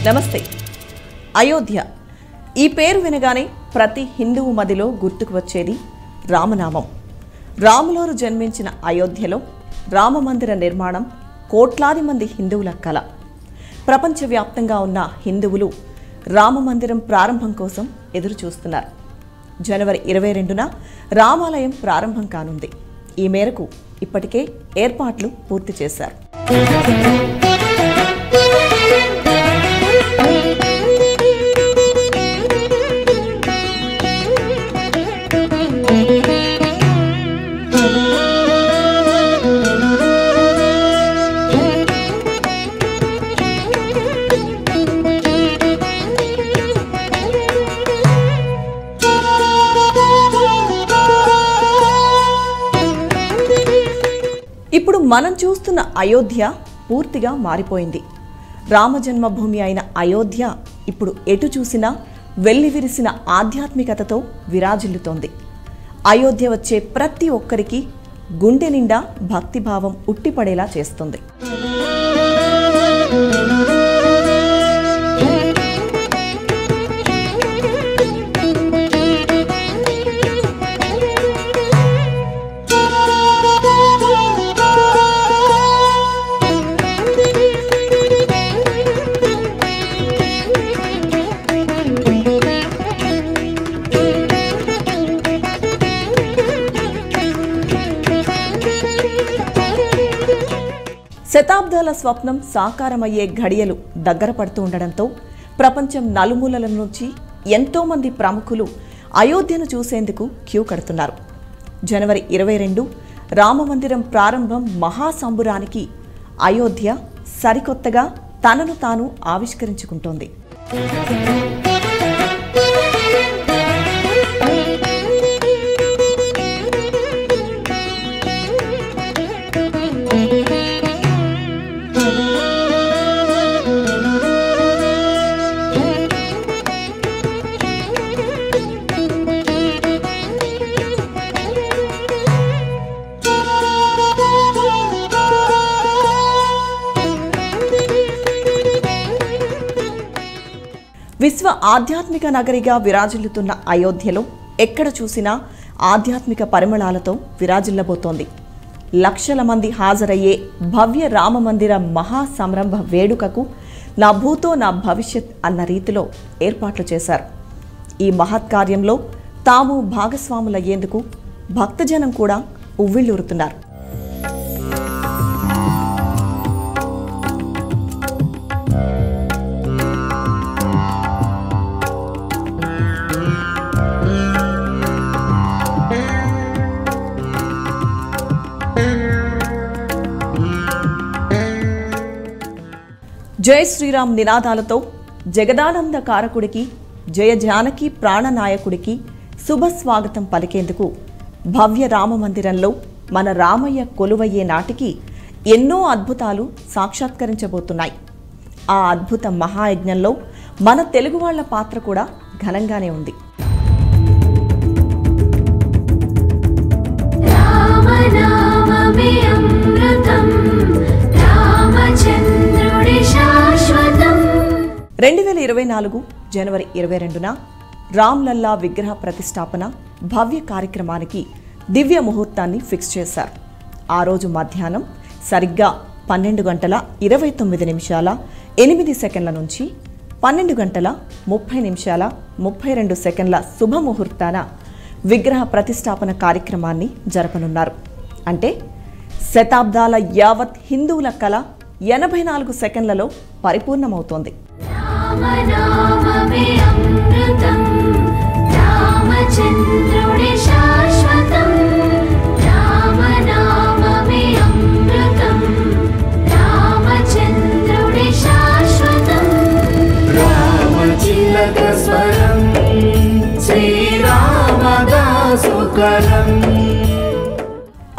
నమస్తే. అయోధ్య ఈ పేరు వినగానే ప్రతి హిందువు మదిలో గుర్తుకు వచ్చేది రామనామం. రాములోరు జన్మించిన అయోధ్యలో రామమందిర నిర్మాణం కోట్లాది మంది హిందువుల కల. ప్రపంచవ్యాప్తంగా ఉన్న హిందువులు రామమందిరం ప్రారంభం కోసం ఎదురు చూస్తున్నారు. జనవరి 22న రామాలయం ప్రారంభం కానుంది. ఈ మేరకు ఇప్పటికే ఏర్పాట్లు పూర్తి చేశారు. ఇప్పుడు మనం చూస్తున్న అయోధ్య పూర్తిగా మారిపోయింది. రామజన్మభూమి అయిన అయోధ్య ఇప్పుడు ఎటు చూసినా వెల్లివిరిసిన ఆధ్యాత్మికతతో విరాజిల్లుతోంది. అయోధ్య వచ్చే ప్రతి ఒక్కరికి గుండె నిండా భక్తిభావం ఉట్టిపడేలా చేస్తుంది. శతాబ్దాల స్వప్నం సాకారమయ్యే ఘడియలు దగ్గర పడుతూ ఉండడంతో ప్రపంచం నలుమూలల నుంచి ఎంతోమంది ప్రముఖులు అయోధ్యను చూసేందుకు క్యూ కడుతున్నారు. జనవరి 22 రామమందిరం ప్రారంభం మహాసంబురానికి అయోధ్య సరికొత్తగా తనను తాను ఆవిష్కరించుకుంటోంది. విశ్వ ఆధ్యాత్మిక నగరిగా విరాజిల్లుతున్న అయోధ్యలో ఎక్కడ చూసినా ఆధ్యాత్మిక పరిమళాలతో విరాజిల్లబోతోంది. లక్షల మంది హాజరయ్యే భవ్య రామమందిర మహాసంరంభ వేడుకకు నా భూతో నా భవిష్యత్ అన్న రీతిలో ఏర్పాట్లు చేశారు. ఈ మహత్కార్యంలో తాము భాగస్వాములయ్యేందుకు భక్తజనం కూడా ఉవ్విళ్లూరుతున్నారు. జై శ్రీరామ్ నినాదాలతో జగదానంద కారకుడికి, జయ జానకి ప్రాణనాయకుడికి శుభస్వాగతం పలికేందుకు భవ్య రామమందిరంలో మన రామయ్య కొలువయ్యే నాటికి ఎన్నో అద్భుతాలు సాక్షాత్కరించబోతున్నాయి. ఆ అద్భుత మహాయజ్ఞంలో మన తెలుగు వాళ్ల పాత్ర కూడా ఘనంగానే ఉంది. రెండు 2024 జనవరి 22న రామ్లల్లా విగ్రహ ప్రతిష్టాపన భవ్య కార్యక్రమానికి దివ్య ముహూర్తాన్ని ఫిక్స్ చేశారు. ఆ రోజు మధ్యాహ్నం సరిగ్గా 12:29 నుంచి 12:30 శుభముహూర్తాన విగ్రహ ప్రతిష్టాపన కార్యక్రమాన్ని జరపనున్నారు. అంటే శతాబ్దాల యావత్ హిందువుల కళ 84 సెకండ్లలో పరిపూర్ణమవుతోంది.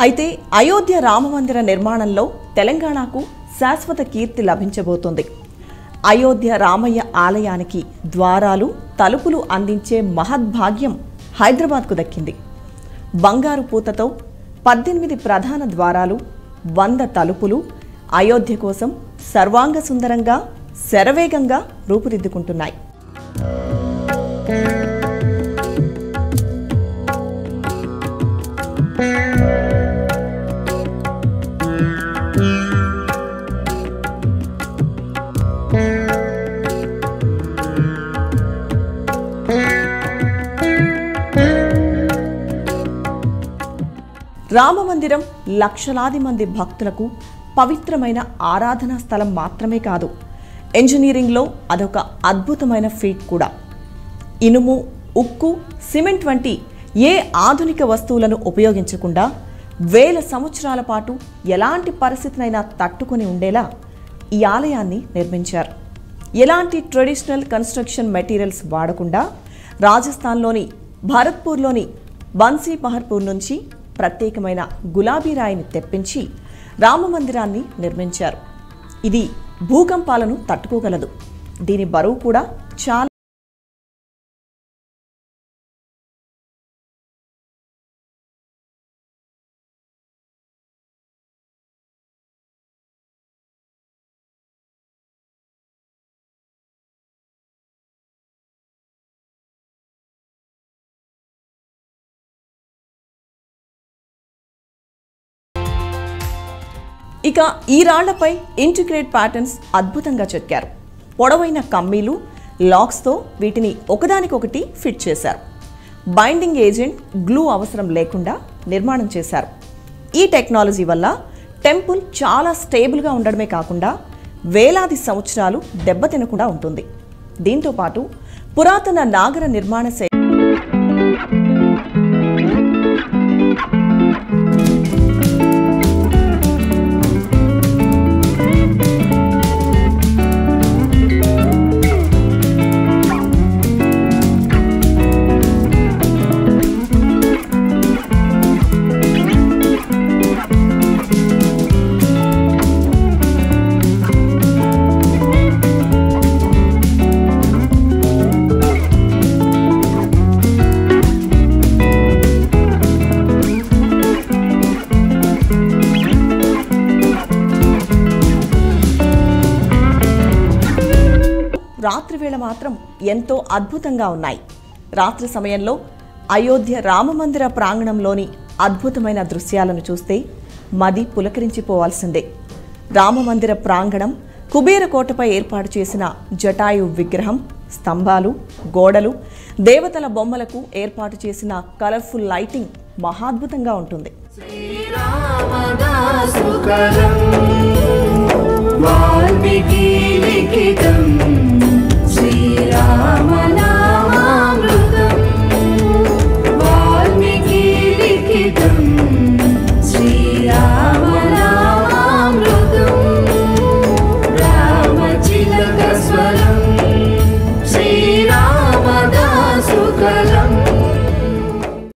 అయితే అయోధ్య రామమందిర నిర్మాణంలో తెలంగాణకు శాశ్వత కీర్తి లభించబోతోంది. అయోధ్య రామయ్య ఆలయానికి ద్వారాలు, తలుపులు అందించే మహద్భాగ్యం హైదరాబాద్కు దక్కింది. బంగారు పూతతో 18 ప్రధాన ద్వారాలు, 100 తలుపులు అయోధ్య కోసం సర్వాంగ సుందరంగా శరవేగంగా రూపుదిద్దుకుంటున్నాయి. రామమందిరం లక్షలాది మంది భక్తులకు పవిత్రమైన ఆరాధనా స్థలం మాత్రమే కాదు, ఇంజనీరింగ్లో అదొక అద్భుతమైన ఫీట్ కూడా. ఇనుము, ఉక్కు, సిమెంట్ వంటి ఏ ఆధునిక వస్తువులను ఉపయోగించకుండా వేల సంవత్సరాల పాటు ఎలాంటి పరిస్థితినైనా తట్టుకొని ఉండేలా ఈ ఆలయాన్ని నిర్మించారు. ఎలాంటి ట్రెడిషనల్ కన్స్ట్రక్షన్ మెటీరియల్స్ వాడకుండా రాజస్థాన్లోని భరత్పూర్లోని బన్సీపహర్పూర్ నుంచి ప్రత్యేకమైన గులాబీ రాయిని తెప్పించి రామమందిరాన్ని నిర్మించారు. ఇది భూకంపాలను తట్టుకోగలదు. దీని బరువు కూడా చాలా. ఇక ఈ రాళ్లపై ఇంటిగ్రేట్ ప్యాటర్న్స్ అద్భుతంగా చెక్కారు. పొడవైన కమ్మీలు, లాక్స్తో వీటిని ఒకదానికొకటి ఫిట్ చేశారు. బైండింగ్ ఏజెంట్, గ్లూ అవసరం లేకుండా నిర్మాణం చేశారు. ఈ టెక్నాలజీ వల్ల టెంపుల్ చాలా స్టేబుల్గా ఉండడమే కాకుండా వేలాది సంవత్సరాలు దెబ్బతినకుండా ఉంటుంది. దీంతోపాటు పురాతన నాగర నిర్మాణ శైలి రాత్రి వేళ మాత్రం ఎంతో అద్భుతంగా ఉన్నాయి. రాత్రి సమయంలో అయోధ్య రామమందిర ప్రాంగణంలోని అద్భుతమైన దృశ్యాలను చూస్తే మది పులకరించిపోవాల్సిందే. రామమందిర ప్రాంగణం కుబేరకోటపై ఏర్పాటు చేసిన జటాయు విగ్రహం, స్తంభాలు, గోడలు, దేవతల బొమ్మలకు ఏర్పాటు చేసిన కలర్ఫుల్ లైటింగ్ మహాద్భుతంగా ఉంటుంది. శ్రీరామ